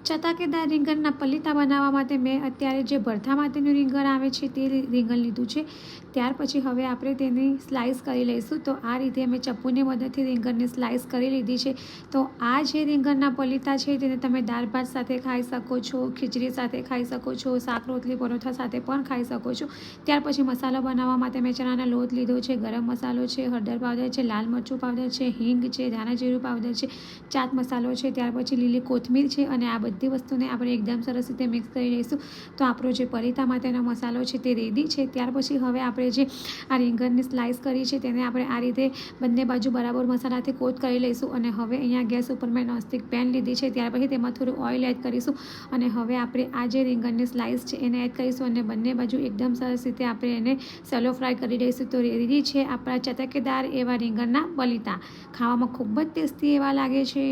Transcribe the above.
ચટાકેદાર રીંગણના પલીતા બનાવવા માટે મેં અત્યારે જે ભરથા માટેનું રીંગણ આવે છે તે રીંગણ લીધું છે. ત્યાર પછી હવે આપણે તેની સ્લાઇસ કરી લઈશું. તો આ રીતે અમે ચપ્પુની મદદથી રીંગણની સ્લાઇસ કરી લીધી છે. તો આ જે રીંગણના પલીતા છે તેને તમે દાળ ભાત સાથે ખાઈ શકો છો, ખીચડી સાથે ખાઈ શકો છો, શાક રોટલી પરોઠા સાથે પણ ખાઈ શકો છો. ત્યાર પછી મસાલો બનાવવા માટે મેં ચણાનો લોટ લીધો છે, ગરમ મસાલો છે, હળદર પાવડર છે, લાલ મરચું પાવડર છે, હિંગ છે, ધાણા જીરું પાવડર છે, ચાટ મસાલો છે, ત્યાર પછી લીલી કોથમીર છે અને આ બધી વસ્તુને આપણે એકદમ સરસ રીતે મિક્સ કરી લઈશું. તો આપણો જે પલીતા માટેનો મસાલો છે તે રેડી છે. ત્યાર પછી હવે આપણે જે આ રીંગણની સ્લાઇસ કરી છે તેને આપણે આ રીતે બંને બાજુ બરાબર મસાલાથી કોટ કરી લઈશું. અને હવે અહીંયા ગેસ ઉપર મેં નોનસ્ટિક પેન લીધી છે. ત્યાર પછી તેમાં થોડું ઓઇલ એડ કરીશું અને હવે આપણે આ જે રીંગણની સ્લાઇસ છે એને એડ કરીશું અને બંને બાજુ એકદમ સરસ રીતે આપણે એને સેલો ફ્રાય કરી દઈશું. તો રેડી છે આપણા ચટાકેદાર એવા રીંગણના પલીતા. ખાવામાં ખૂબ જ ટેસ્ટી એવા લાગે છે.